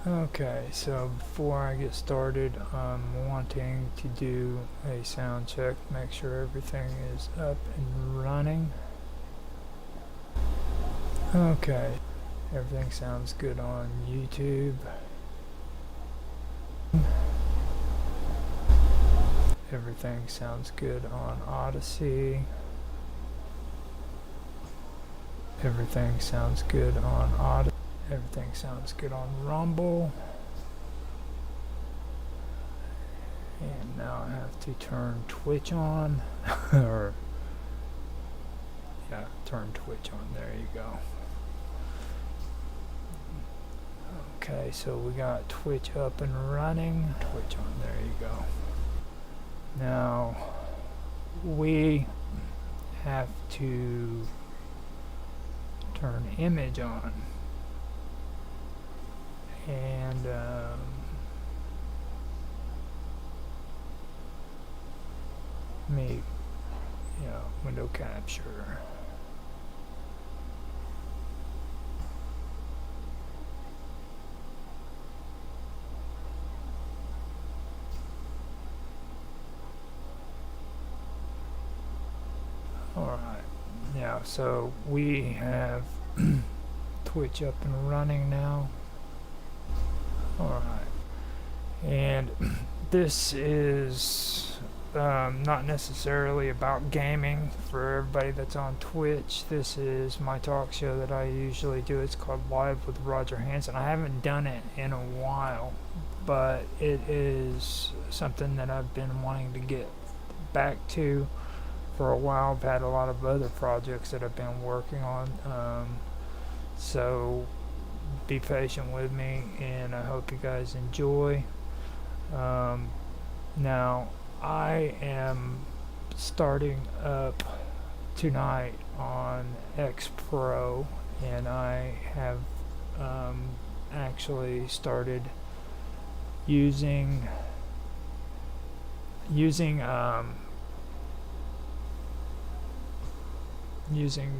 Okay, so before I get started, I'm wanting to do a sound check, make sure everything is up and running. Okay, everything sounds good on YouTube. Everything sounds good on Odyssey. Everything sounds good on Odyssey. Everything sounds good on Rumble. And now I have to turn Twitch on. Or, yeah, turn Twitch on. There you go. Okay, so we got Twitch up and running. Twitch on. There you go. Now, we have to turn image on. And window capture. Alright, yeah, so we have Twitch up and running now. Alright, and this is not necessarily about gaming for everybody that's on Twitch. This is my talk show that I usually do. It's called Live with Roger Hanson. I haven't done it in a while, but it is something that I've been wanting to get back to for a while. I've had a lot of other projects that I've been working on, so be patient with me, and I hope you guys enjoy. Now, I am starting up tonight on X Pro, and I have actually started using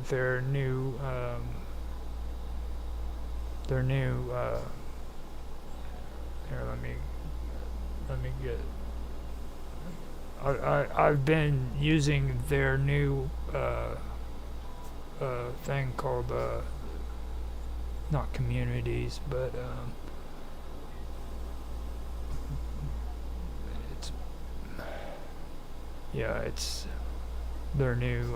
their new here, let me get I've been using their new thing called not communities, but it's it's their new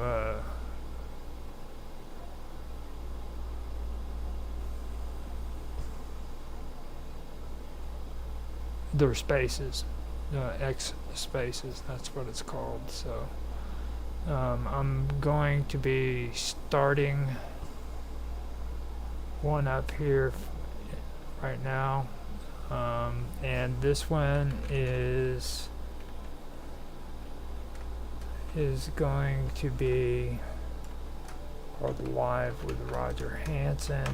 their spaces, X spaces, that's what it's called. So I'm going to be starting one up here right now, and this one is going to be called Live with Roger Hanson.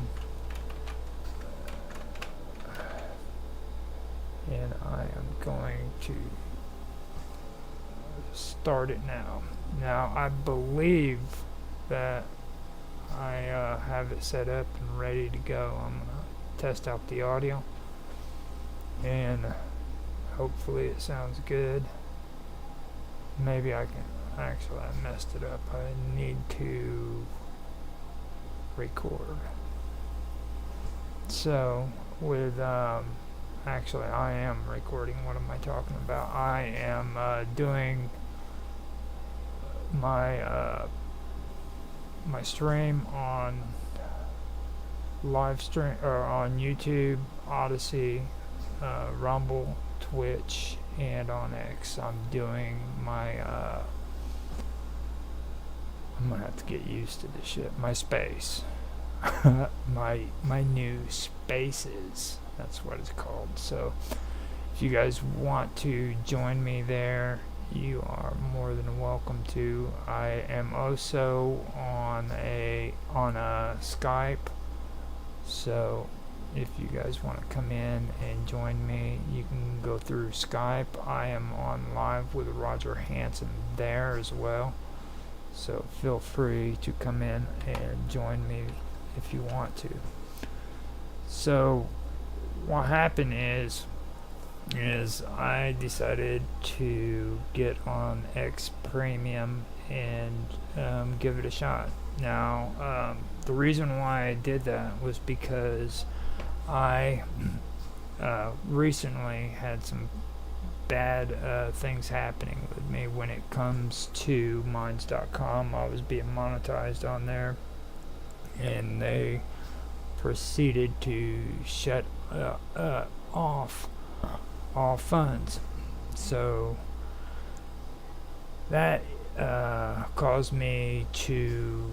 And I am going to start it now. Now, I believe that I have it set up and ready to go. I'm going to test out the audio, and hopefully it sounds good. Maybe I can, actually I messed it up. I need to record. So, with actually, I am recording. What am I talking about? I am doing my my stream on live stream or on YouTube, Odyssey, Rumble, Twitch, and on X. I'm doing my I'm gonna have to get used to this shit. My space, my new spaces. That's what it's called. So if you guys want to join me there, you are more than welcome to. I am also on a Skype, so if you guys want to come in and join me, you can go through Skype. I am on Live with Roger Hanson there as well, so feel free to come in and join me if you want to. So what happened is I decided to get on X Premium and give it a shot. Now, the reason why I did that was because I recently had some bad things happening with me when it comes to Minds.com. I was being monetized on there, and they proceeded to shut off all funds. So that caused me to,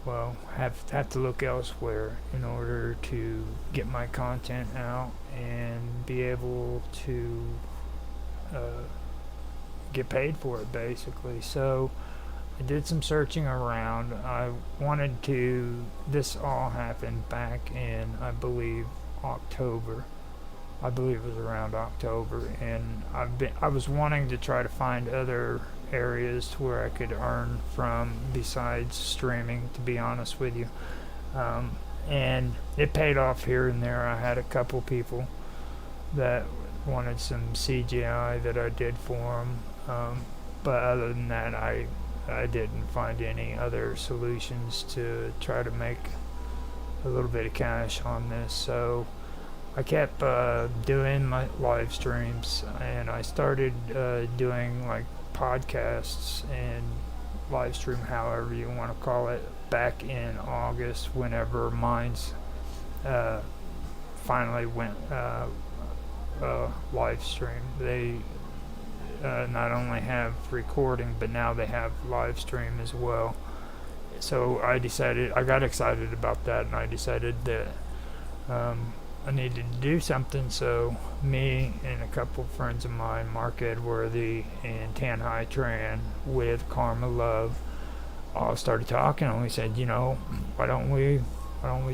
well, have to look elsewhere in order to get my content out and be able to get paid for it, basically. So I did some searching around. I wanted to, this all happened back in, I believe, October. I believe it was around October, and I was wanting to try to find other areas to where I could earn from besides streaming, to be honest with you. And it paid off here and there. I had a couple people that wanted some CGI that I did for them, but other than that, I didn't find any other solutions to try to make a little bit of cash on this. So I kept doing my live streams, and I started doing like podcasts and live stream, however you want to call it, back in August, whenever Minds finally went live stream. They not only have recording, but now they have live stream as well. So I got excited about that, and I decided that I needed to do something. So me and a couple of friends of mine, Mark Edworthy and Tan Hai Tran with Karma Love, all started talking, and we said, why don't we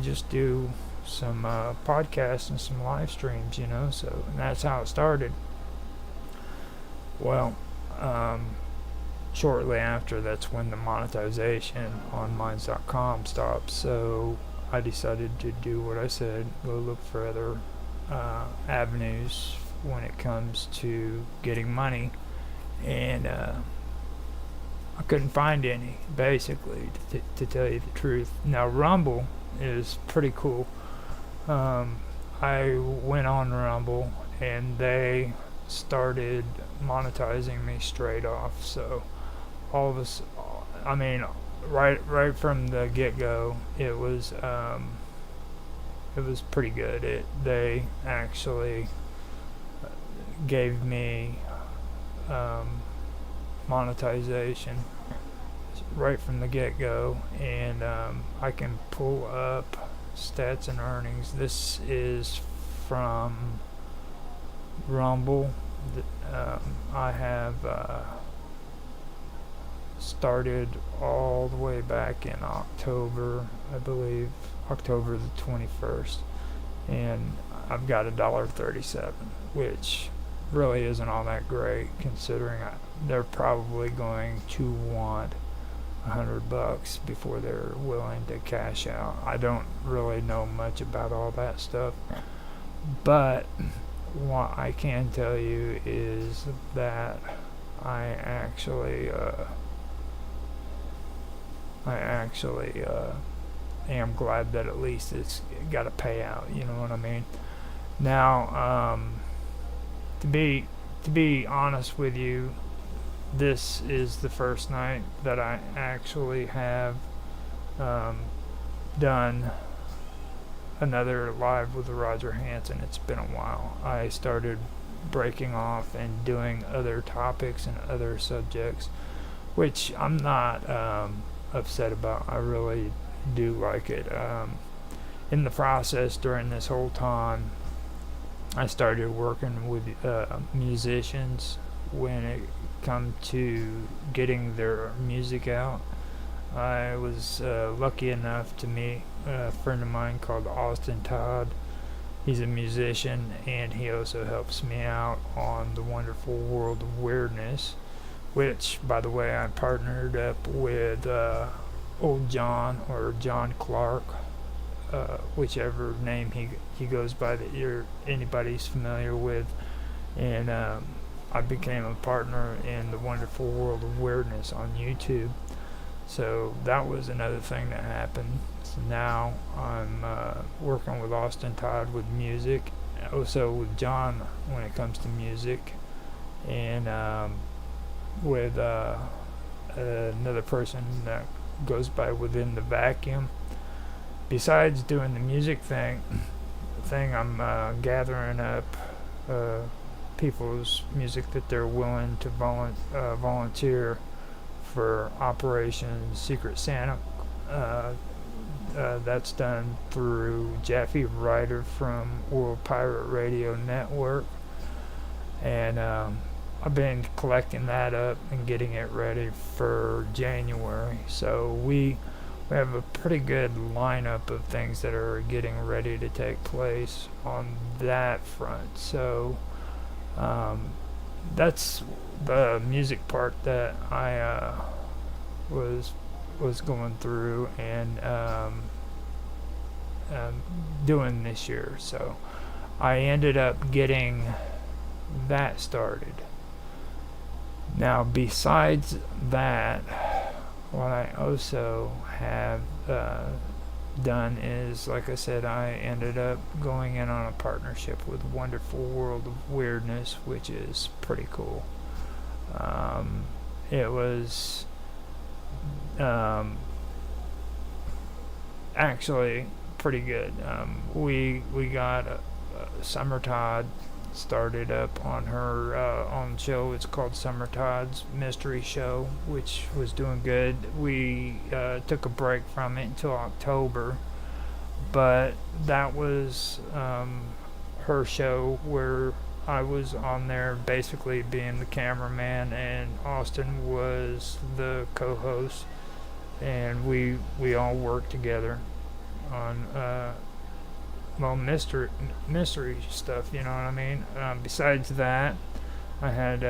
just do some podcasts and some live streams, So, and that's how it started. Well, shortly after, that's when the monetization on Minds.com stopped. So I decided to do what I said, go look for other avenues when it comes to getting money, and I couldn't find any, basically, to tell you the truth. Now, Rumble is pretty cool. I went on Rumble, and they started monetizing me straight off. So all of us, I mean, right from the get-go, it was pretty good. They actually gave me monetization right from the get-go, and I can pull up stats and earnings. This is from Rumble. I have started all the way back in October, I believe, October the 21st, and I've got $1.37, which really isn't all that great, considering they're probably going to want $100 before they're willing to cash out. I don't really know much about all that stuff, but what I can tell you is that I actually am glad that at least it's got a payout. You know what I mean? Now, to be honest with you, this is the first night that I actually have done another live with Roger Hanson. It's been a while. I started breaking off and doing other topics and other subjects, which I'm not upset about. I really do like it. In the process, during this whole time, I started working with musicians when it come to getting their music out. I was lucky enough to meet a friend of mine called Austin Todd. He's a musician, and he also helps me out on the Wonderful World of Weirdness, which, by the way, I partnered up with old John, or John Clark, whichever name he goes by that anybody's familiar with. And I became a partner in the Wonderful World of Weirdness on YouTube. So that was another thing that happened. So now I'm working with Austin Todd with music, also with John when it comes to music, and with another person that goes by Within the Vacuum. Besides doing the music thing, I'm gathering up people's music that they're willing to volunteer for Operation Secret Santa. That's done through Jaffe Ryder from World Pirate Radio Network, and I've been collecting that up and getting it ready for January. So we have a pretty good lineup of things that are getting ready to take place on that front. So that's the music part that I was going through and doing this year. So I ended up getting that started. Now, besides that, what I also have done is, like I said, I ended up going in on a partnership with Wonderful World of Weirdness, which is pretty cool. It was actually pretty good. We got Summer Todd started up on her own show. It's called Summer Todd's Mystery Show, which was doing good. We took a break from it until October, but that was her show where I was on there basically being the cameraman, and Austin was the co-host, and we all worked together on mystery stuff, you know what I mean? Besides that, I had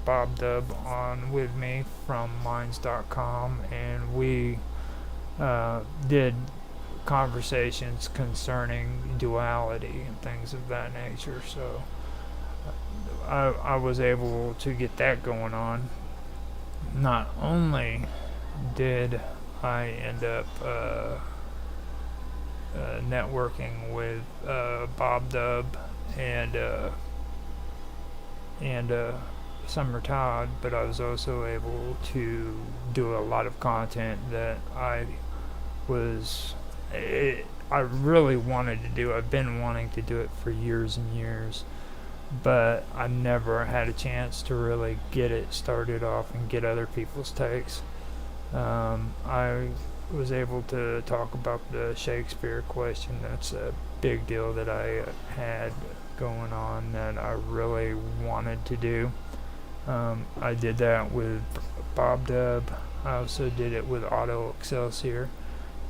Bob Dub on with me from Minds.com, and we did conversations concerning duality and things of that nature. So I was able to get that going on. Not only did I end up networking with Bob Dub and Summer Todd, but I was also able to do a lot of content that I really wanted to do. I've been wanting to do it for years and years, but I never had a chance to really get it started off and get other people's takes. I was able to talk about the Shakespeare question. That's a big deal that I had going on that I really wanted to do. I did that with Bob Dub. I also did it with Otto Excelsior.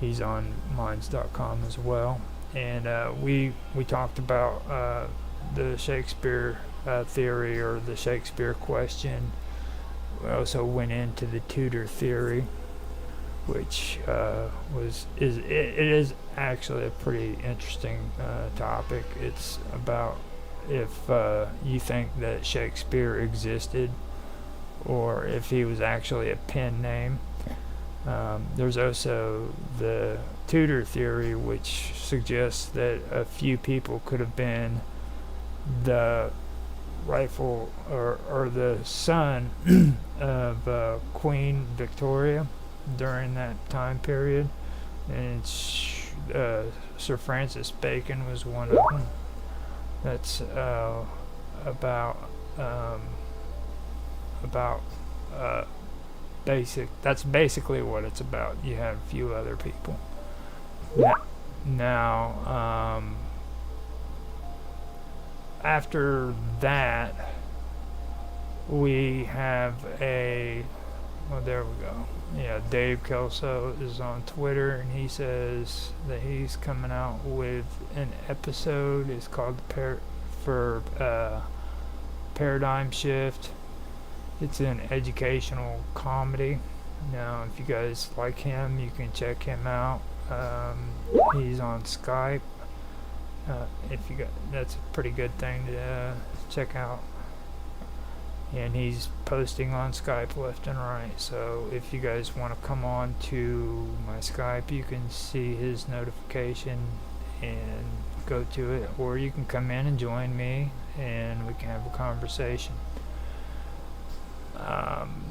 He's on Minds.com as well. And we talked about the Shakespeare theory, or the Shakespeare question. We also went into the Tudor theory, which it is actually a pretty interesting topic. It's about if you think that Shakespeare existed, or if he was actually a pen name. There's also the Tudor theory, which suggests that a few people could have been the rightful or the son of Queen Victoria during that time period, and Sir Francis Bacon was one of them. That's that's basically what it's about. You have a few other people. Now, after that, we have there we go. Yeah, Dave Kelso is on Twitter, and he says that he's coming out with an episode. It's called Paradigm Shift. It's an educational comedy. Now, if you guys like him, you can check him out. He's on Skype. If you got, that's a pretty good thing to check out. And he's posting on Skype left and right. So if you guys want to come on to my Skype, you can see his notification and go to it, or you can come in and join me and we can have a conversation.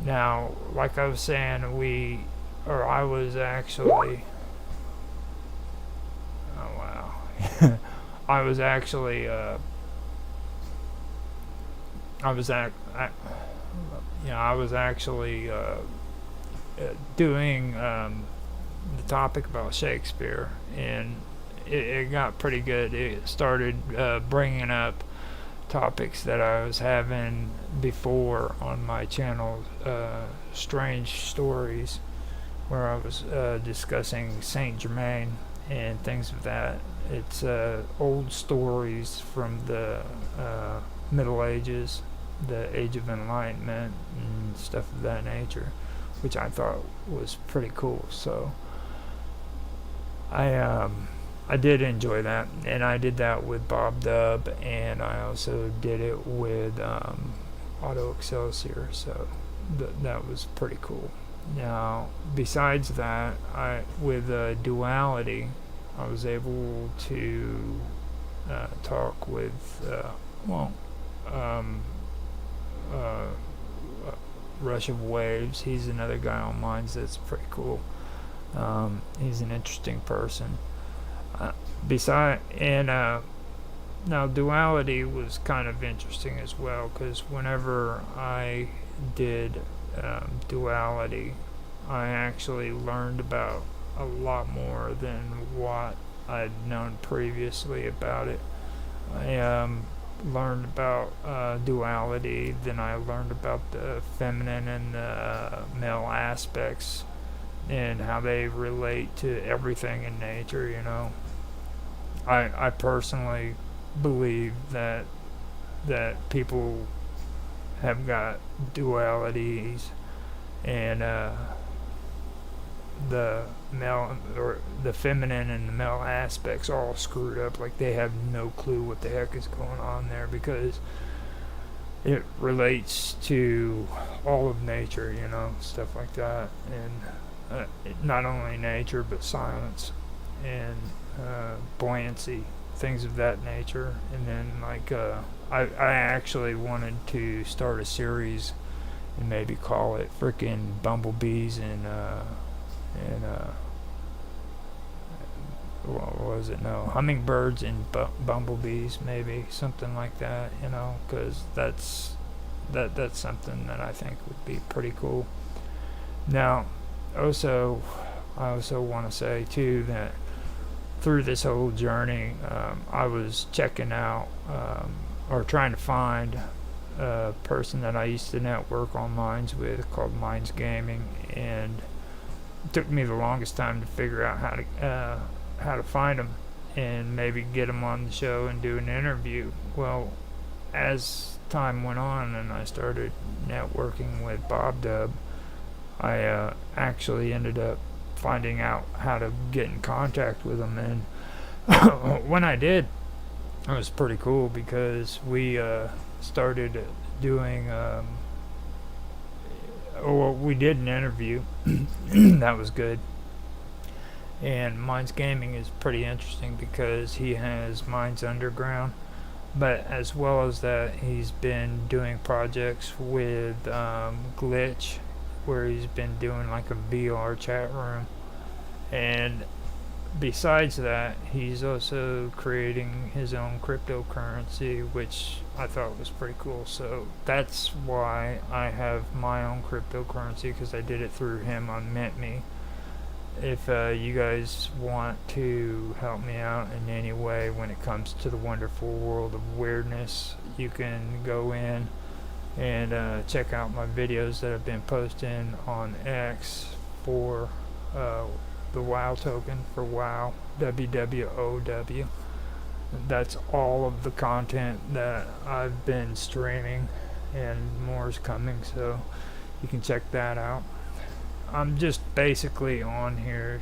Now, like I was saying, I was actually, oh wow, I was actually, doing the topic about Shakespeare, and it got pretty good. It started bringing up topics that I was having before on my channel, strange stories, where I was discussing Saint Germain and things of that. It's old stories from the Middle Ages, the Age of Enlightenment, and stuff of that nature, which I thought was pretty cool. So I did enjoy that, and I did that with Bob Dub, and I also did it with Auto Excelsior, so that was pretty cool. Now, besides that, with Duality, I was able to talk with, Rush of Waves. He's another guy on mine that's pretty cool. He's an interesting person. Now Duality was kind of interesting as well, because whenever I did Duality, I actually learned about a lot more than what I'd known previously about it. I learned about duality, then I learned about the feminine and the male aspects and how they relate to everything in nature, you know. I personally believe that people have got dualities, and the male or the feminine and the male aspects are all screwed up. Like, they have no clue what the heck is going on there, because it relates to all of nature, you know, stuff like that. And not only nature, but silence and buoyancy, things of that nature. And then, like, I actually wanted to start a series and maybe call it frickin' bumblebees and what was it? No, hummingbirds and bumblebees, maybe something like that, you know, because that's something that I think would be pretty cool. Now, I also want to say too that through this whole journey, I was checking out or trying to find a person that I used to network on Minds with, called Minds Gaming, and it took me the longest time to figure out how to find him and maybe get him on the show and do an interview. Well, as time went on and I started networking with Bob Dub, I actually ended up finding out how to get in contact with him, and when I did, it was pretty cool, because we started doing we did an interview. That was good. And Minds Gaming is pretty interesting because he has Minds Underground, but as well as that, he's been doing projects with Glitch, where he's been doing like a VR chat room. And besides that, he's also creating his own cryptocurrency, which I thought was pretty cool. So that's why I have my own cryptocurrency, because I did it through him on MintMe. If you guys want to help me out in any way when it comes to the wonderful world of weirdness, you can go in and check out my videos that I've been posting on X for the WoW token, for WoW, WWOW. That's all of the content that I've been streaming, and more is coming, so you can check that out. I'm just basically on here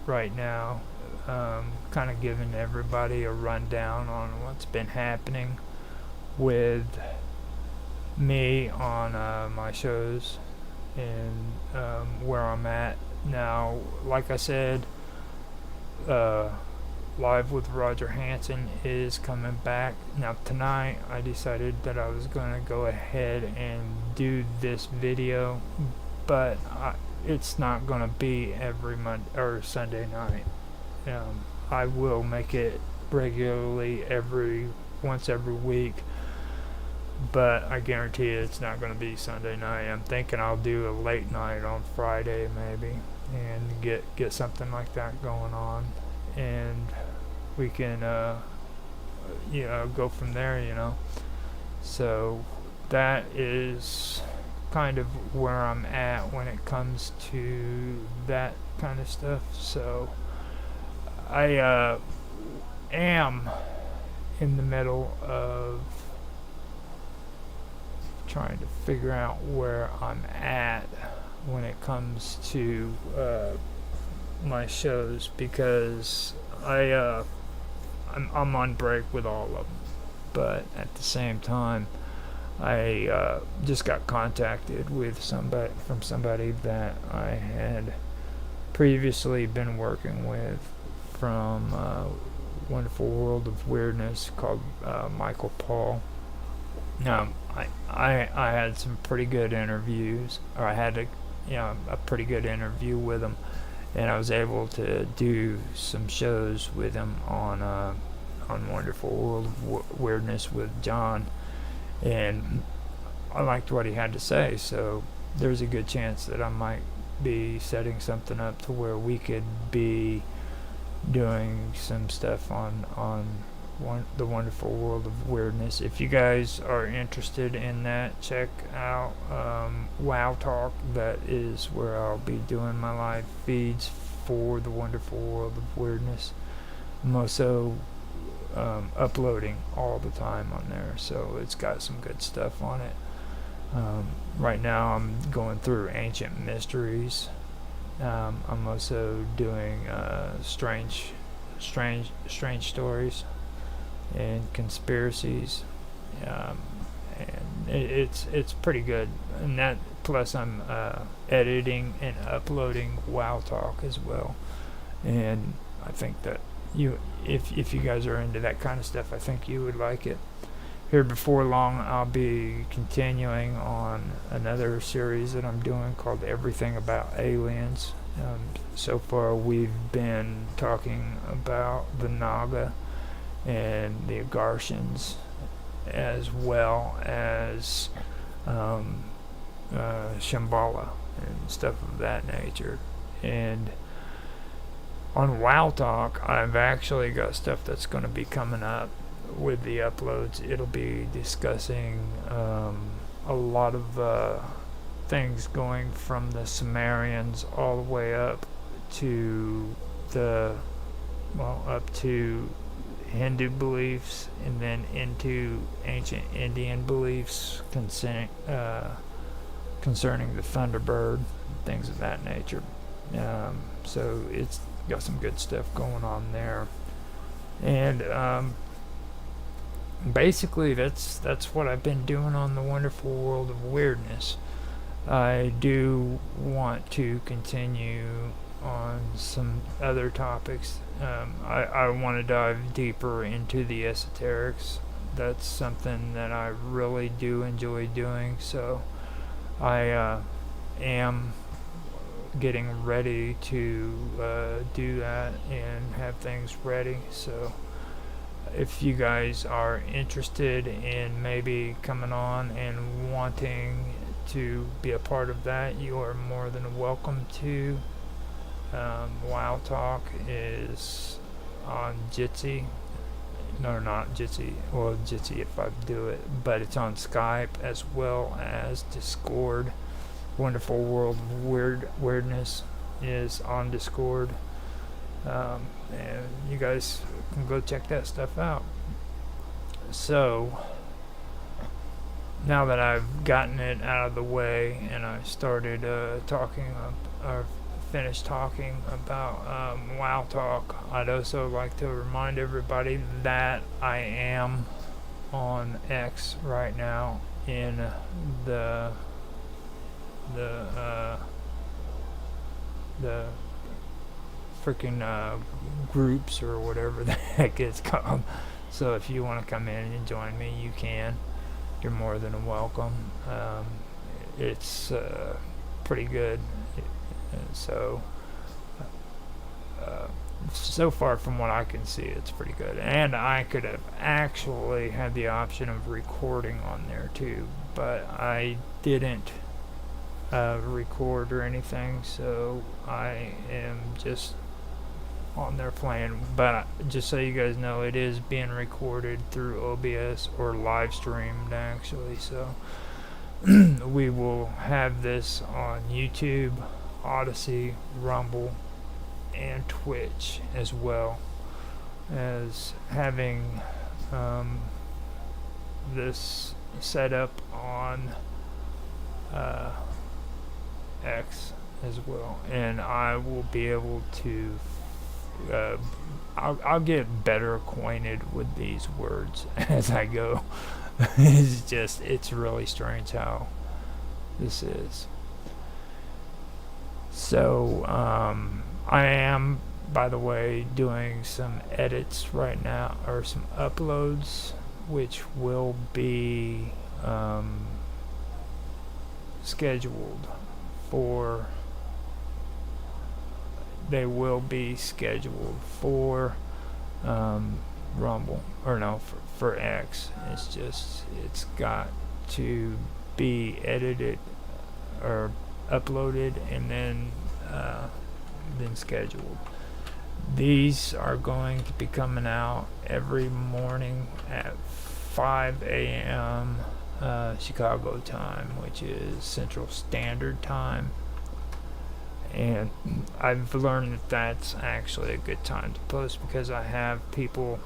right now, kind of giving everybody a rundown on what's been happening with me on my shows and where I'm at now. Like I said, uh, Live with Roger Hanson is coming back. Now tonight I decided that I was going to go ahead and do this video, but it's not going to be every Monday or Sunday night. I will make it regularly once every week, but I guarantee it's not going to be Sunday night. I'm thinking I'll do a late night on Friday maybe, and get something like that going on, and we can go from there. So that is kind of where I'm at when it comes to that kind of stuff. So I am in the middle of trying to figure out where I'm at when it comes to my shows, because I'm on break with all of them, but at the same time I just got contacted with somebody that I had previously been working with from Wonderful World of Weirdness, called Michael Paul. Now, I had some pretty good interviews, or I had a pretty good interview with him, and I was able to do some shows with him on Wonderful World of Weirdness with John, and I liked what he had to say. So there's a good chance that I might be setting something up to where we could be doing some stuff on the Wonderful World of Weirdness. If you guys are interested in that, check out Wow Talk. That is where I'll be doing my live feeds for the Wonderful World of Weirdness. I'm also uploading all the time on there, so it's got some good stuff on it. Right now I'm going through Ancient Mysteries. I'm also doing strange stories and conspiracies, and it's pretty good. And that, plus I'm editing and uploading Wow Talk as well. And I think that if you guys are into that kind of stuff, I think you would like it. Here before long, I'll be continuing on another series that I'm doing called Everything About Aliens. So far we've been talking about the Naga and the Agarshans, as well as Shambhala and stuff of that nature. And on Wow Talk, I've actually got stuff that's going to be coming up with the uploads. It'll be discussing a lot of things going from the Sumerians all the way up to up to Hindu beliefs, and then into ancient Indian beliefs concerning the Thunderbird, things of that nature. So it's got some good stuff going on there, and basically that's what I've been doing on the Wonderful World of Weirdness. I do want to continue on some other topics. I want to dive deeper into the esoterics. That's something that I really do enjoy doing, so I am getting ready to do that and have things ready. So if you guys are interested in maybe coming on and wanting to be a part of that, you are more than welcome to. Wow Talk is on Jitsi. No, not Jitsi. Well, Jitsi if I do it, but it's on Skype as well as Discord. Wonderful World of Weirdness is on Discord, and you guys can go check that stuff out. So now that I've gotten it out of the way and I started talking finish talking about WoW Talk, I'd also like to remind everybody that I am on X right now in the the the freaking groups or whatever the heck it's called. So if you want to come in and join me, you can. You're more than welcome. It's pretty good. So so far from what I can see, it's pretty good. And I could have actually had the option of recording on there too, but I didn't record or anything, so I am just on there playing. But just so you guys know, it is being recorded through OBS or live streamed actually, so we will have this on YouTube, Odyssey, Rumble, and Twitch, as well as having this set up on X as well, and I will be able to I'll get better acquainted with these words as I go. It's really strange how this is. So I am, by the way, doing some edits right now, or some uploads, which will be scheduled for Rumble, or no, for X. It's got to be edited or uploaded and then scheduled. These are going to be coming out every morning at 5 a.m. Chicago time, which is Central Standard Time. And I've learned that that's actually a good time to post, because I have people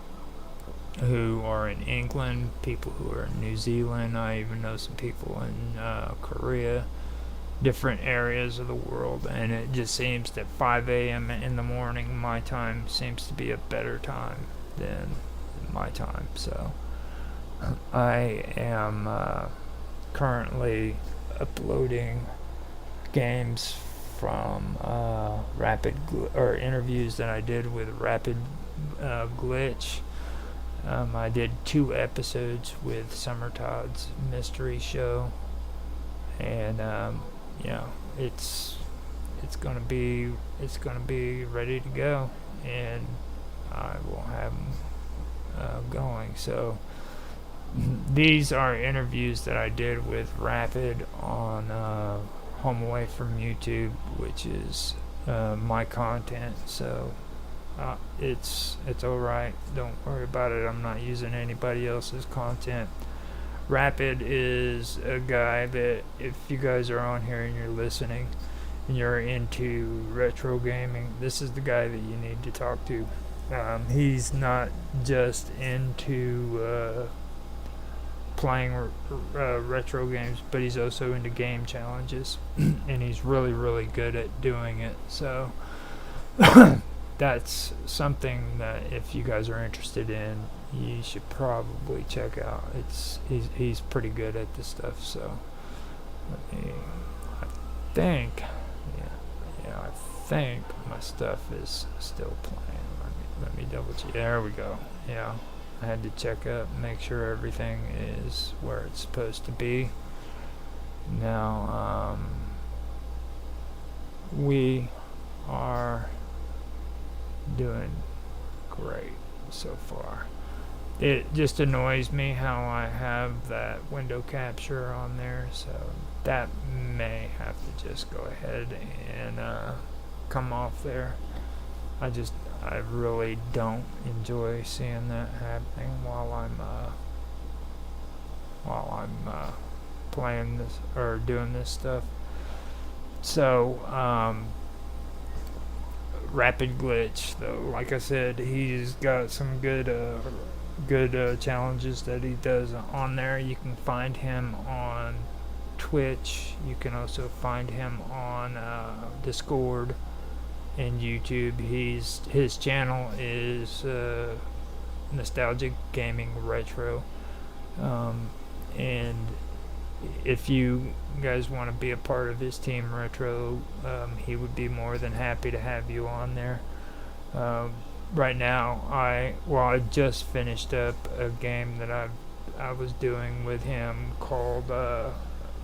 who are in England, people who are in New Zealand, I even know some people in Korea, different areas of the world, and it just seems that 5 a.m. in the morning, my time, seems to be a better time than my time. So I am currently uploading games from or interviews that I did with Rapid Glitch. I did 2 episodes with Summer Todd's mystery show, and it's gonna be ready to go, and I will have them going. So these are interviews that I did with Rapid on Home Away from YouTube, which is my content. So it's alright, don't worry about it. I'm not using anybody else's content. Rapid is a guy that, if you guys are on here and you're listening and you're into retro gaming, this is the guy that you need to talk to. He's not just into playing retro games, but he's also into game challenges, and he's really, really good at doing it. So that's something that, if you guys are interested in, you should probably check out. He's pretty good at this stuff. So I think my stuff is still playing. Let me double check. There we go. Yeah, I had to check up, make sure everything is where it's supposed to be. Now we are doing great so far. It just annoys me how I have that window capture on there, so that may have to just go ahead and come off there. I really don't enjoy seeing that happening while I'm playing this or doing this stuff. So Rapid Glitch, though, like I said, he's got some good challenges that he does on there. You can find him on Twitch. You can also find him on Discord. in YouTube. His channel is Nostalgic Gaming Retro, and if you guys want to be a part of his team retro, he would be more than happy to have you on there. Right now, I just finished up a game that I was doing with him called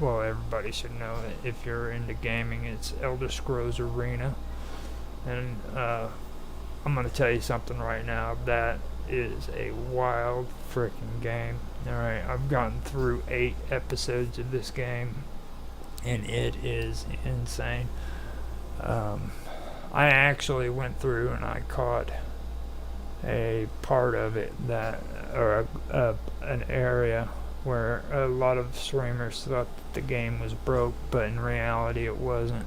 everybody should know it if you're into gaming. It's Elder Scrolls Arena, and I'm gonna tell you something right now. That is a wild freaking game. Alright, I've gotten through 8 episodes of this game, and it is insane. I actually went through and I caught a part of it an area where a lot of streamers thought that the game was broke, but in reality it wasn't.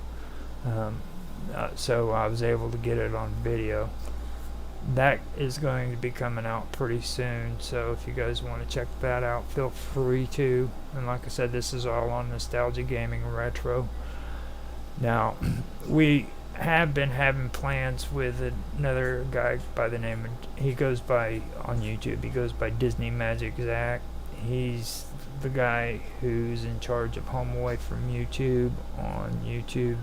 So I was able to get it on video. That is going to be coming out pretty soon, so if you guys want to check that out, feel free to. And like I said, this is all on Nostalgia Gaming Retro. Now, we have been having plans with another guy by the name of, he goes by, on YouTube, he goes by Disney Magic Zach. He's the guy who's in charge of Home Away from YouTube on YouTube,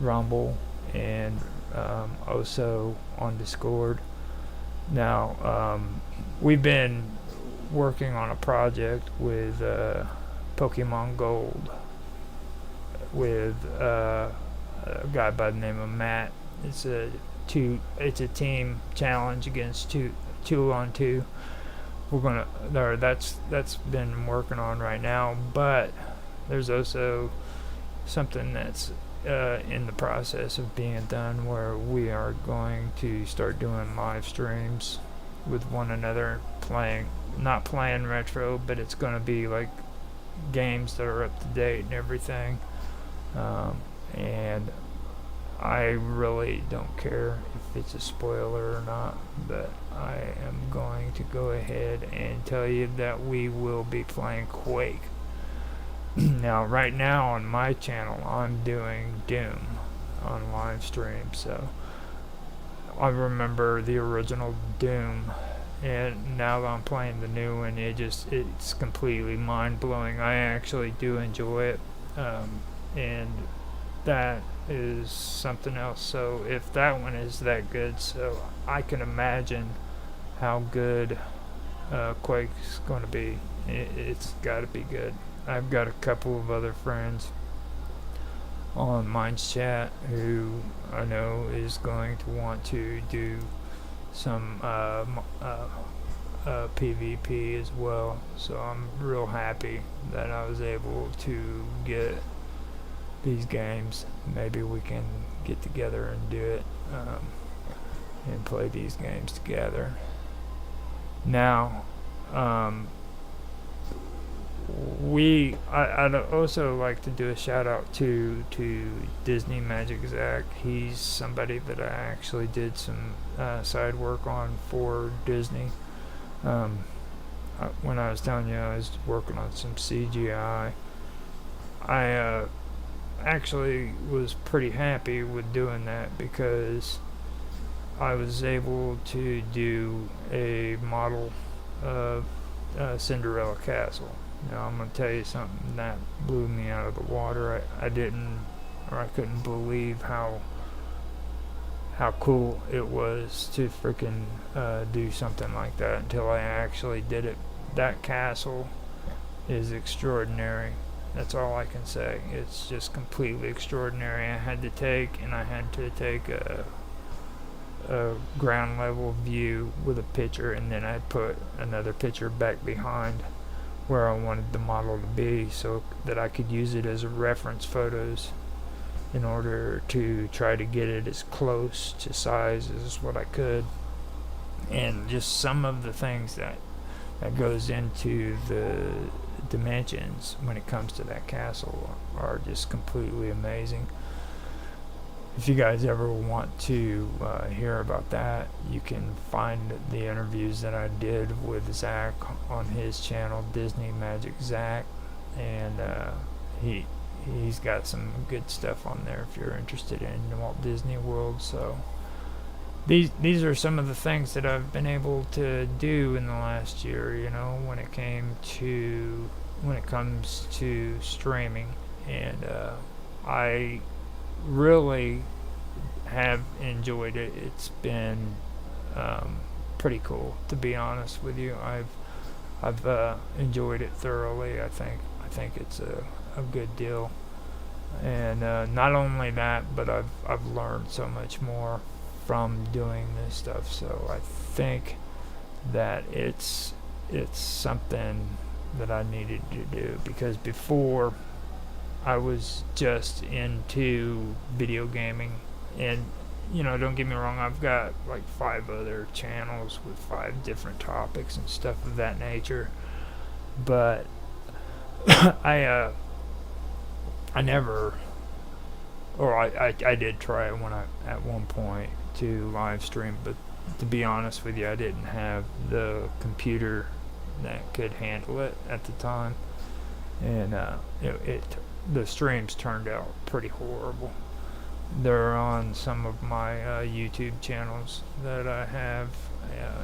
Rumble, and also on Discord. Now, we've been working on a project with Pokemon Gold with a guy by the name of Matt. It's a team challenge against two on two. That's been working on right now, but there's also something that's in the process of being done where we are going to start doing live streams with one another, not playing retro, but it's going to be like games that are up to date and everything. And I really don't care if it's a spoiler or not, but I am going to go ahead and tell you that we will be playing Quake. Now, right now on my channel, I'm doing Doom on live stream, so I remember the original Doom, and now that I'm playing the new one, it's completely mind-blowing. I actually do enjoy it, and that is something else. So if that one is that good, so I can imagine how good Quake's going to be. It's got to be good. I've got a couple of other friends on Minds Chat who I know is going to want to do some PvP as well. So I'm real happy that I was able to get these games. Maybe we can get together and do it and play these games together. Now, I'd also like to do a shout out to Disney Magic Zach. He's somebody that I actually did some side work on for Disney. When I was telling you I was working on some CGI, I actually was pretty happy with doing that because I was able to do a model of Cinderella Castle. Now I'm going to tell you something that blew me out of the water. I couldn't believe how cool it was to freaking do something like that until I actually did it. That castle is extraordinary. That's all I can say. It's just completely extraordinary. I had to take a ground level view with a picture, and then I put another picture back behind where I wanted the model to be so that I could use it as a reference photos in order to try to get it as close to size as what I could. And just some of the things that goes into the dimensions when it comes to that castle are just completely amazing. If you guys ever want to hear about that, you can find the interviews that I did with Zach on his channel, Disney Magic Zach, and he's got some good stuff on there if you're interested in Walt Disney World. So these are some of the things that I've been able to do in the last year, when it comes to streaming. And I really have enjoyed it. It's been pretty cool, to be honest with you. I've enjoyed it thoroughly. I think it's a good deal. And not only that, but I've learned so much more from doing this stuff. So I think that it's something that I needed to do, because before I was just into video gaming. And don't get me wrong, I've got like 5 other channels with 5 different topics and stuff of that nature. But I never, or I did try it at one point to live stream, but to be honest with you, I didn't have the computer that could handle it at the time, and the streams turned out pretty horrible. They're on some of my YouTube channels that I have,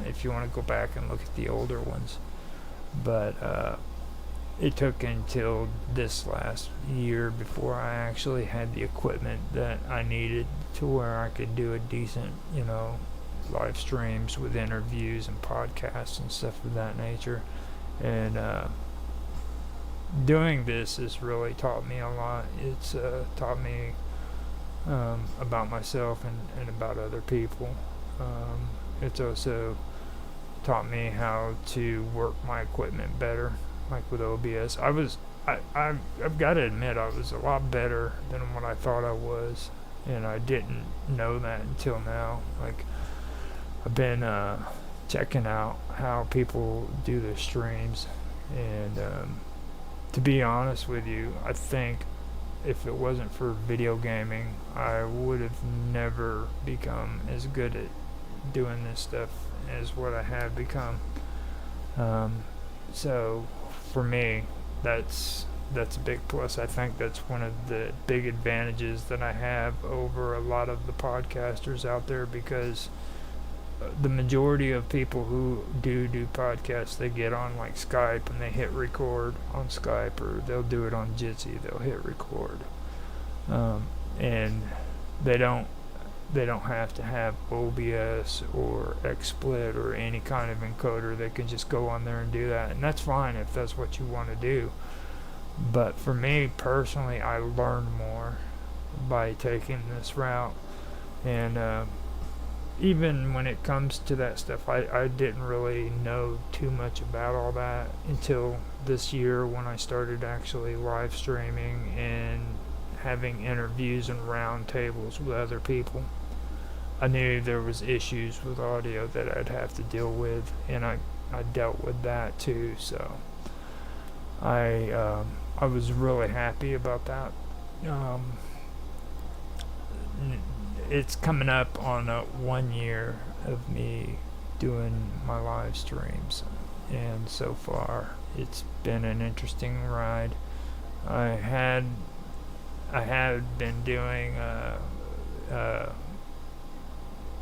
if you want to go back and look at the older ones. But it took until this last year before I actually had the equipment that I needed to where I could do a decent, live streams with interviews and podcasts and stuff of that nature. And doing this has really taught me a lot. It's taught me about myself and about other people. It's also taught me how to work my equipment better, like with OBS. I've got to admit, I was a lot better than what I thought I was, and I didn't know that until now. Like, I've been checking out how people do their streams, and to be honest with you, I think if it wasn't for video gaming, I would have never become as good at doing this stuff as what I have become. So for me, that's a big plus. I think that's one of the big advantages that I have over a lot of the podcasters out there, because the majority of people who do podcasts, they get on like Skype and they hit record on Skype, or they'll do it on Jitsi. They'll hit record, and they don't have to have OBS or XSplit or any kind of encoder. They can just go on there and do that, and that's fine if that's what you want to do. But for me personally, I learned more by taking this route. And even when it comes to that stuff, I didn't really know too much about all that until this year, when I started actually live streaming and having interviews and round tables with other people. I knew there was issues with audio that I'd have to deal with, and I dealt with that too. So I was really happy about that. It's coming up on 1 year of me doing my live streams, and so far it's been an interesting ride. I had been doing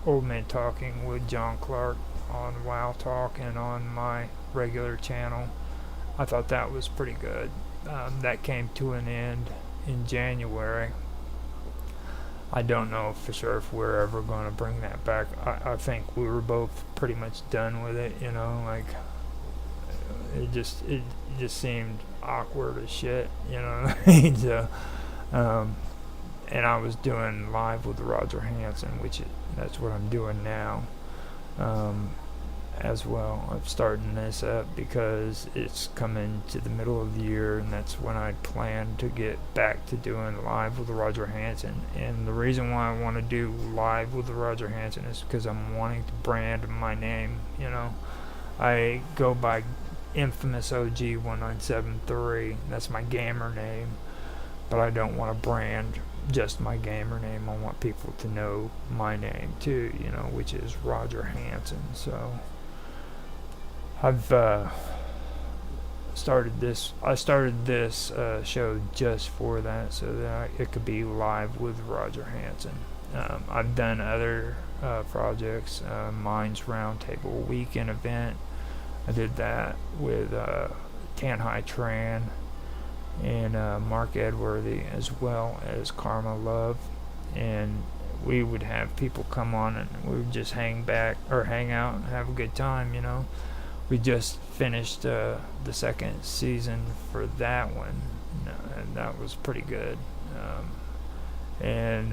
Old Man Talking with John Clark on WoW Talk and on my regular channel. I thought that was pretty good. That came to an end in January. I don't know for sure if we're ever going to bring that back. I think we were both pretty much done with it, like it just seemed awkward as shit, So, and I was doing live with Roger Hanson, that's what I'm doing now, as well. I'm starting this up because it's coming to the middle of the year, and that's when I plan to get back to doing live with Roger Hanson. And the reason why I want to do live with Roger Hanson is because I'm wanting to brand my name. I go by Infamous OG 1973. That's my gamer name, but I don't want to brand just my gamer name. I want people to know my name too, which is Roger Hanson. So I've started this show just for that, so that it could be live with Roger Hanson. I've done other projects, Minds Roundtable Weekend event. I did that with Tanhai Tran and Mark Edworthy, as well as Karma Love, and we would have people come on and we would just hang out and have a good time, We just finished the second season for that one, and that was pretty good. And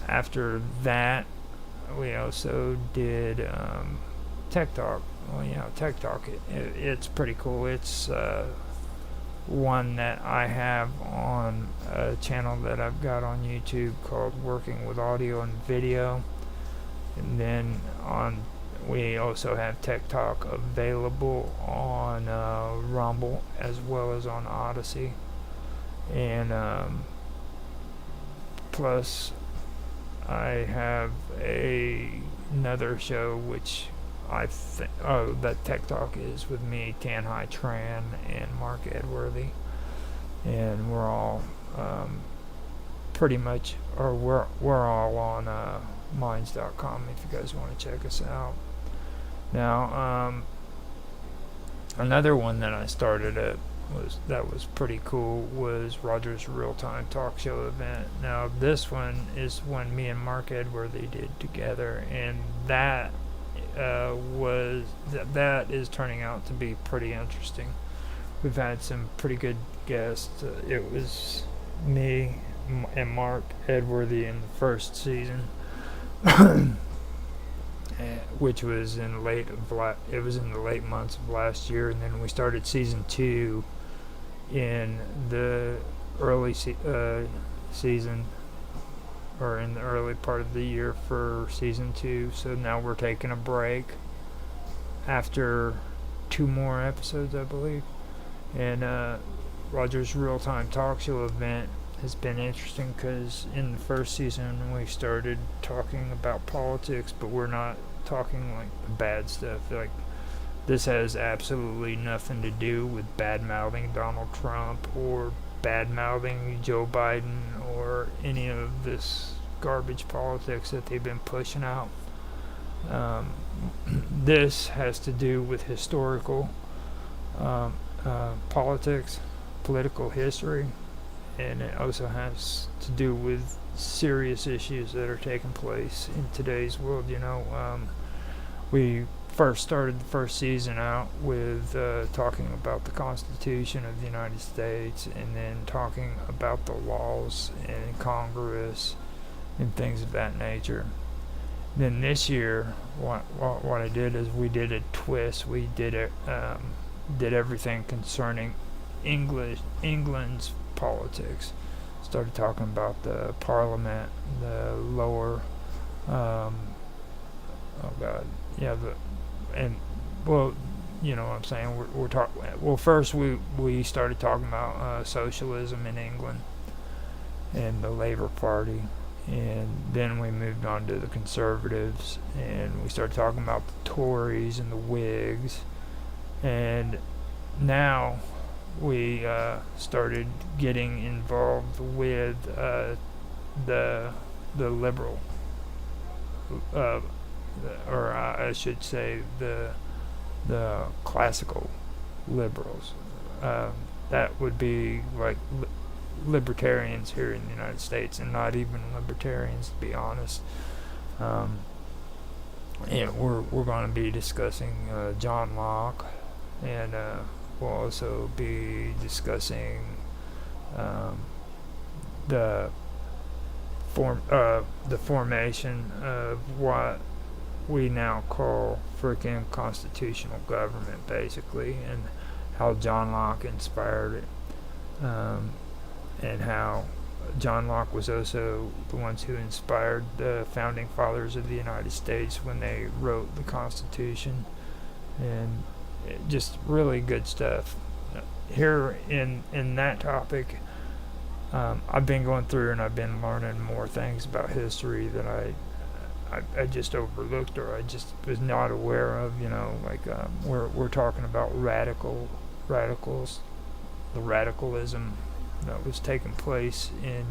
after that, we also did Tech Talk. Well, Tech Talk, it's pretty cool. It's one that I have on a channel that I've got on YouTube called Working with Audio and Video. And then we also have Tech Talk available on Rumble as well as on Odyssey. And plus I have another show which that Tech Talk is with me, Tanhai Tran, and Mark Edworthy, and we're all pretty much, or we're all on minds.com if you guys want to check us out. Now, another one that I started that was pretty cool was Roger's Real-Time Talk Show event. Now, this one is one me and Mark Edworthy did together, and that is turning out to be pretty interesting. We've had some pretty good guests. It was me and Mark Edworthy in the first season, which was in the late months of last year, and then we started season 2 in the early season, or in the early part of the year for season 2. So now we're taking a break after 2 more episodes, I believe. And Roger's Real-Time Talk Show event has been interesting because in the first season we started talking about politics, but we're not talking like the bad stuff. Like, this has absolutely nothing to do with bad-mouthing Donald Trump or bad-mouthing Joe Biden or any of this garbage politics that they've been pushing out. This has to do with historical politics, political history, and it also has to do with serious issues that are taking place in today's world. We first started the first season out with talking about the Constitution of the United States, and then talking about the laws in Congress and things of that nature. Then this year, what I did is we did a twist. We did everything concerning England's politics. Started talking about the Parliament, the lower, you know what I'm saying. We're talking. Well, first we started talking about socialism in England and the Labour Party, and then we moved on to the Conservatives, and we started talking about the Tories and the Whigs, and now we started getting involved with the liberal, or I should say the classical liberals. That would be like libertarians here in the United States, and not even libertarians, to be honest. And we're going to be discussing John Locke, and we'll also be discussing the formation of what we now call freaking constitutional government, basically, and how John Locke inspired it, and how John Locke was also the ones who inspired the founding fathers of the United States when they wrote the Constitution, and just really good stuff. Here in that topic, I've been going through and I've been learning more things about history that I just overlooked, or I just was not aware of. Like we're talking about radical radicals, the radicalism that was taking place in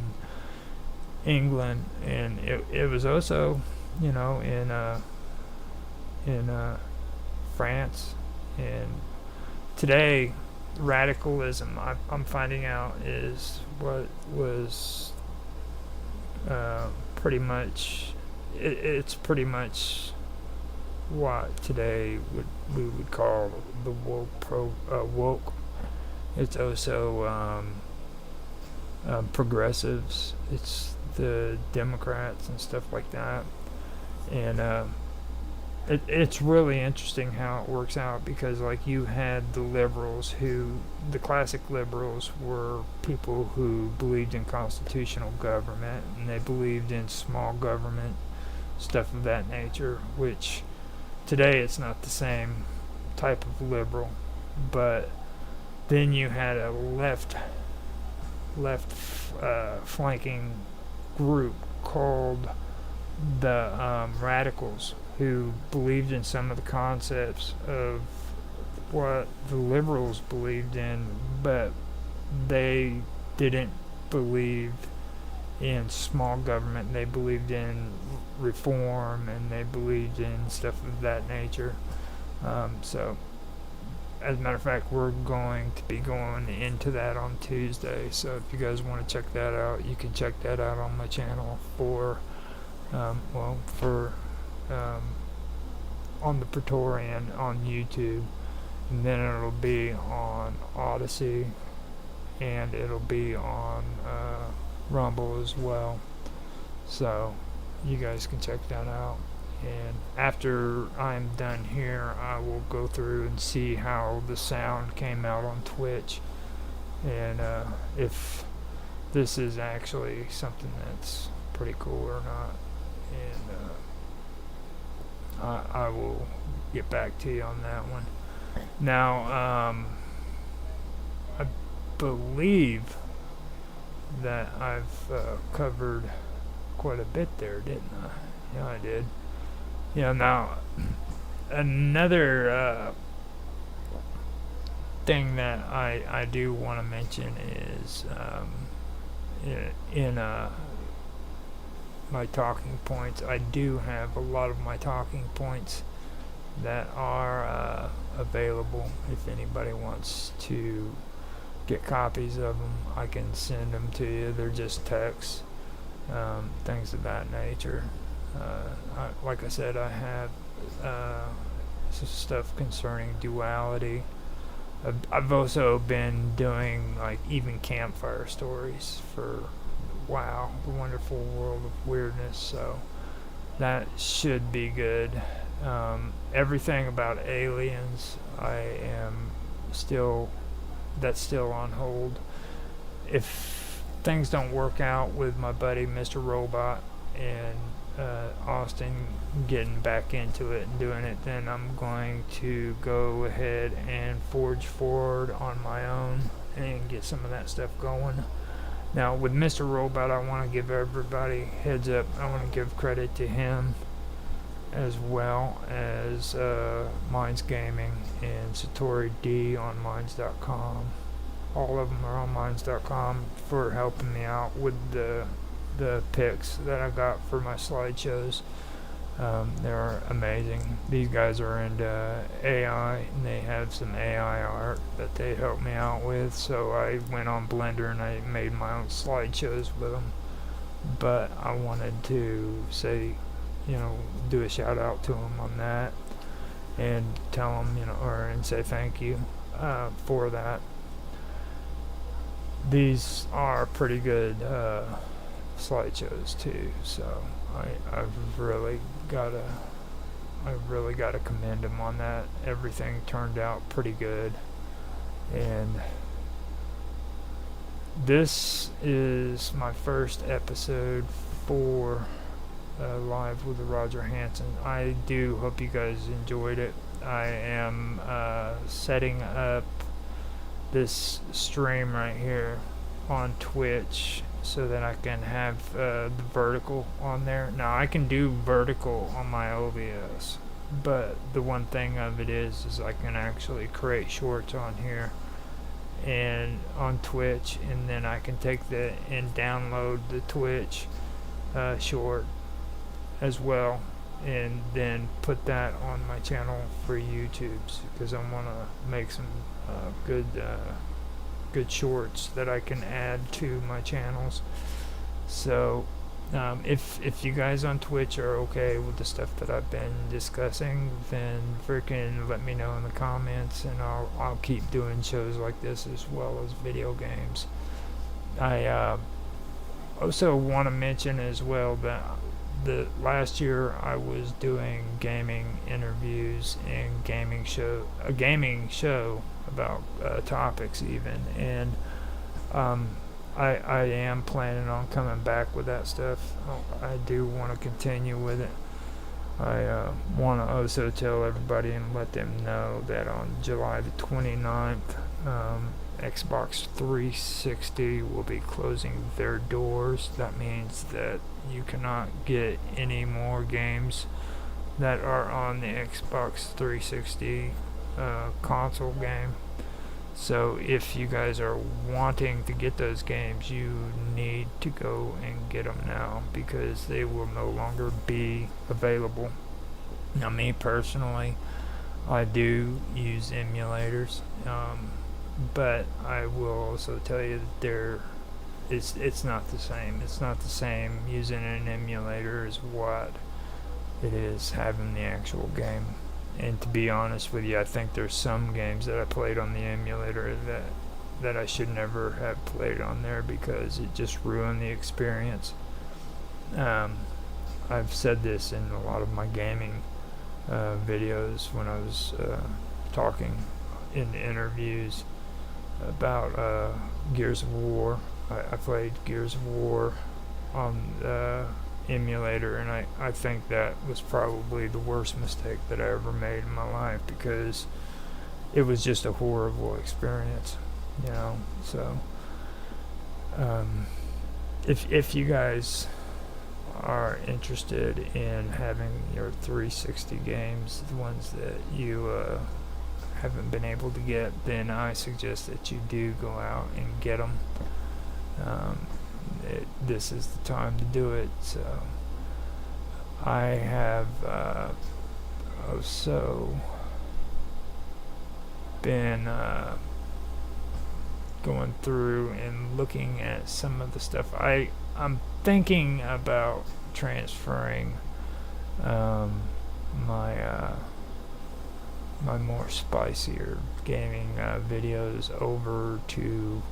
England, and it was also, in France. And today, radicalism, I'm finding out, is what was pretty much, it's pretty much what today we would call the woke. It's also progressives. It's the Democrats and stuff like that. And it's really interesting how it works out, because like you had the liberals, the classic liberals were people who believed in constitutional government, and they believed in small government, stuff of that nature, which today it's not the same type of liberal. But then you had a left flanking group called the radicals, who believed in some of the concepts of what the liberals believed in, but they didn't believe in small government. They believed in reform, and they believed in stuff of that nature. So, as a matter of fact, we're going to be going into that on Tuesday. So, if you guys want to check that out, you can check that out on my channel on the Praetorian on YouTube, and then it'll be on Odyssey, and it'll be on Rumble as well. So you guys can check that out. And after I'm done here, I will go through and see how the sound came out on Twitch, and if this is actually something that's pretty cool or not. And I will get back to you on that one. Now, I believe that I've covered quite a bit there, didn't I? Yeah, I did. Now, another thing that I do want to mention is in my talking points. I do have a lot of my talking points that are available. If anybody wants to get copies of them, I can send them to you. They're just texts, things of that nature. Like I said, I have some stuff concerning duality. I've also been doing like even campfire stories for WoW, the Wonderful World of Weirdness, so that should be good. Everything about aliens, that's still on hold. If things don't work out with my buddy Mr. Robot and Austin getting back into it and doing it, then I'm going to go ahead and forge forward on my own and get some of that stuff going. Now, with Mr. Robot, I want to give everybody heads up. I want to give credit to him, as well as Minds Gaming and Satori D on Minds.com. All of them are on Minds.com for helping me out with the pics that I got for my slideshows. They're amazing. These guys are into AI, and they have some AI art that they helped me out with, so I went on Blender and I made my own slideshows with them. But I wanted to say, do a shout out to them on that, and tell them, and say thank you for that. These are pretty good slideshows too, so I've really gotta commend him on that. Everything turned out pretty good, and this is my first episode for Live with Roger Hanson. I do hope you guys enjoyed it. I am setting up this stream right here on Twitch so that I can have the vertical on there. Now I can do vertical on my OBS, but the one thing of it is I can actually create shorts on here and on Twitch, and then I can take that and download the Twitch short as well, and then put that on my channel for YouTube, because I want to make some good shorts that I can add to my channels. So if you guys on Twitch are okay with the stuff that I've been discussing, then freaking let me know in the comments, and I'll keep doing shows like this as well as video games. I also want to mention as well that the last year I was doing gaming interviews and a gaming show about topics even, and I am planning on coming back with that stuff. I do want to continue with it. I want to also tell everybody and let them know that on July the 29th, Xbox 360 will be closing their doors. That means that you cannot get any more games that are on the Xbox 360 console game. So if you guys are wanting to get those games, you need to go and get them now, because they will no longer be available. Now, me personally, I do use emulators, but I will also tell you that it's not the same. It's not the same using an emulator as what it is having the actual game. And to be honest with you, I think there's some games that I played on the emulator that I should never have played on there, because it just ruined the experience. I've said this in a lot of my gaming videos when I was talking in interviews about Gears of War. I played Gears of War on emulator, and I think that was probably the worst mistake that I ever made in my life, because it was just a horrible experience, you know. So if you guys are interested in having your 360 games, the ones that you haven't been able to get, then I suggest that you do go out and get them. This is the time to do it. So I have also been going through and looking at some of the stuff. I'm thinking about transferring my more spicier gaming videos over to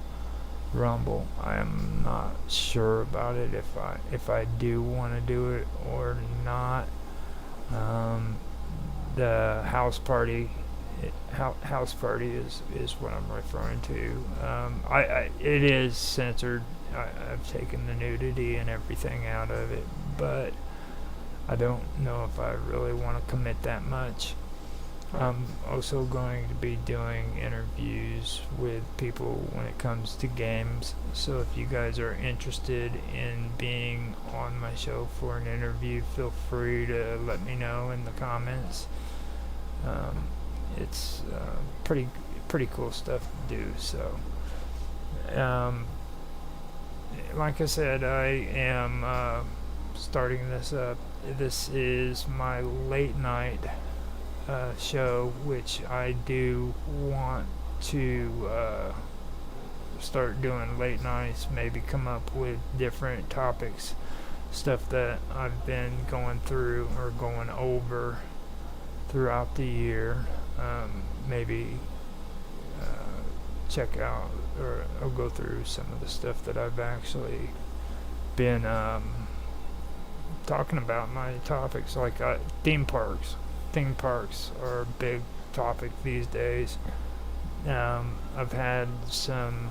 Rumble. I am not sure about it, if I do want to do it or not. The house party is what I'm referring to. It is censored. I've taken the nudity and everything out of it, but I don't know if I really want to commit that much. I'm also going to be doing interviews with people when it comes to games, so if you guys are interested in being on my show for an interview, feel free to let me know in the comments. It's pretty cool stuff to do. So like I said, I am starting this up. This is my late night show, which I do want to start doing late nights, maybe come up with different topics, stuff that I've been going through or going over throughout the year. Maybe check out or go through some of the stuff that I've actually been talking about, my topics, like theme parks. Theme parks are a big topic these days. I've had some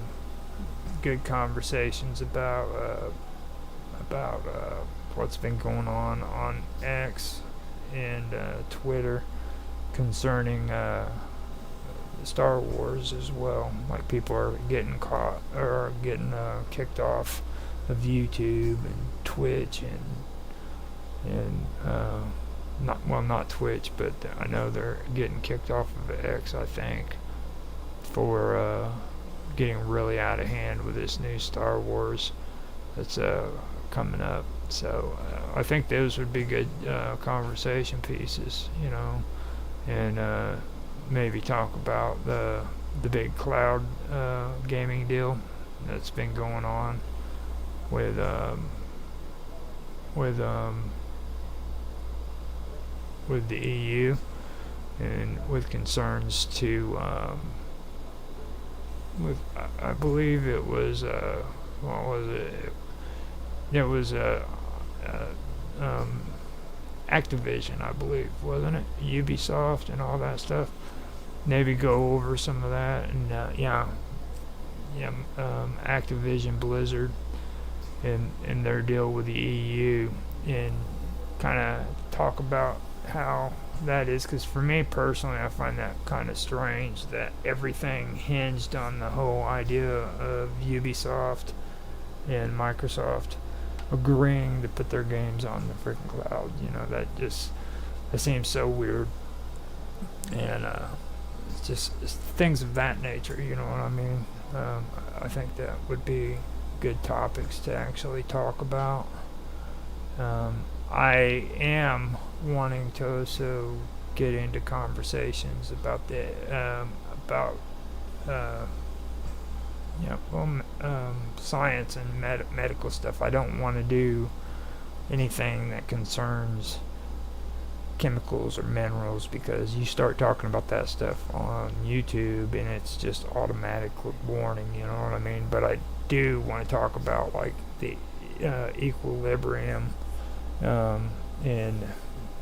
good conversations about what's been going on X and Twitter concerning Star Wars as well. Like, people are getting caught or getting kicked off of YouTube and Twitch and not Twitch, but I know they're getting kicked off of X, I think, for getting really out of hand with this new Star Wars that's coming up. So I think those would be good conversation pieces, and maybe talk about the big cloud gaming deal that's been going on with with um, with the EU, and with concerns to with I believe it was what was it? It was um, Activision, I believe, wasn't it? Ubisoft and all that stuff. Maybe go over some of that, and Activision Blizzard and their deal with the EU, and kind of talk about how that is, because for me personally, I find that kind of strange that everything hinged on the whole idea of Ubisoft and Microsoft agreeing to put their games on the freaking cloud. That seems so weird, and it's things of that nature. You know what I mean? I think that would be good topics to actually talk about. I am wanting to also get into conversations about uh, science and medical stuff. I don't want to do anything that concerns chemicals or minerals, because you start talking about that stuff on YouTube and it's just automatic warning, you know what I mean? But I do want to talk about like the equilibrium, and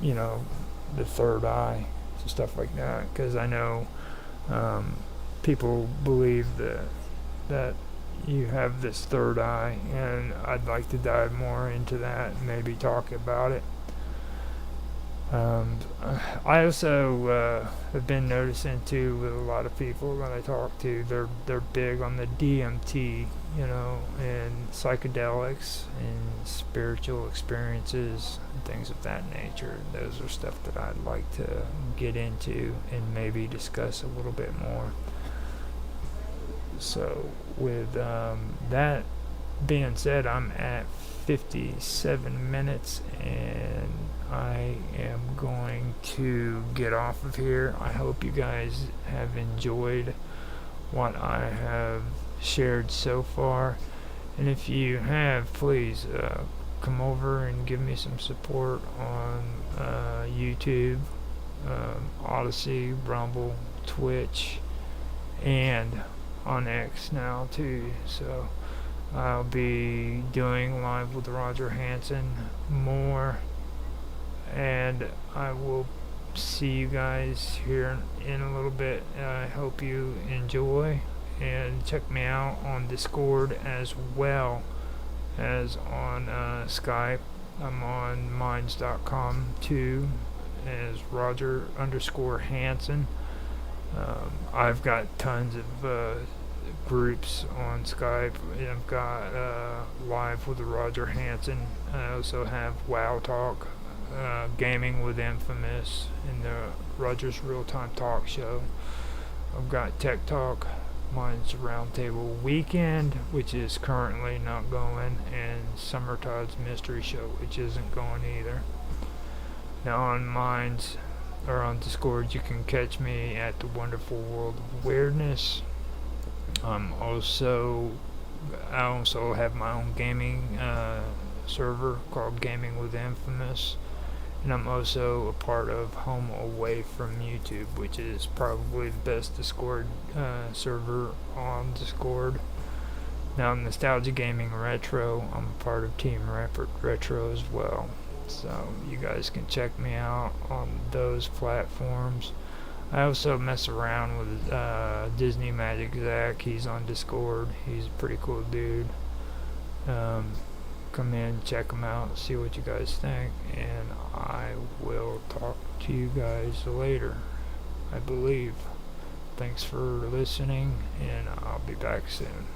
the third eye, stuff like that, because I know people believe that you have this third eye, and I'd like to dive more into that and maybe talk about it. I also have been noticing too with a lot of people that I talk to, they're big on the DMT, and psychedelics and spiritual experiences and things of that nature. Those are stuff that I'd like to get into and maybe discuss a little bit more. So with that being said, I'm at 57 minutes and I am going to get off of here. I hope you guys have enjoyed what I have shared so far, and if you have, please come over and give me some support on YouTube, Odyssey, Rumble, Twitch, and on X now too. So I'll be doing live with Roger Hanson more, and I will see you guys here in a little bit. I hope you enjoy, and check me out on Discord as well as on Skype. I'm on minds.com too as Roger_Hanson. I've got tons of groups on Skype. I've got Live with Roger Hanson. I also have WoW Talk, Gaming with Infamous, and the Roger's Real Time Talk Show. I've got Tech Talk, mine's Roundtable Weekend, which is currently not going, and Summertide's Mystery Show, which isn't going either. Now on Minds, or on Discord, you can catch me at the Wonderful World of Weirdness. I also have my own gaming server called Gaming with Infamous, and I'm also a part of Home Away from YouTube, which is probably the best Discord server on Discord. Now Nostalgia Gaming Retro, I'm a part of Team Retro as well. So you guys can check me out on those platforms. I also mess around with Disney Magic Zach. He's on Discord. He's a pretty cool dude. Come in, check him out, see what you guys think, and I will talk to you guys later, I believe. Thanks for listening, and I'll be back soon.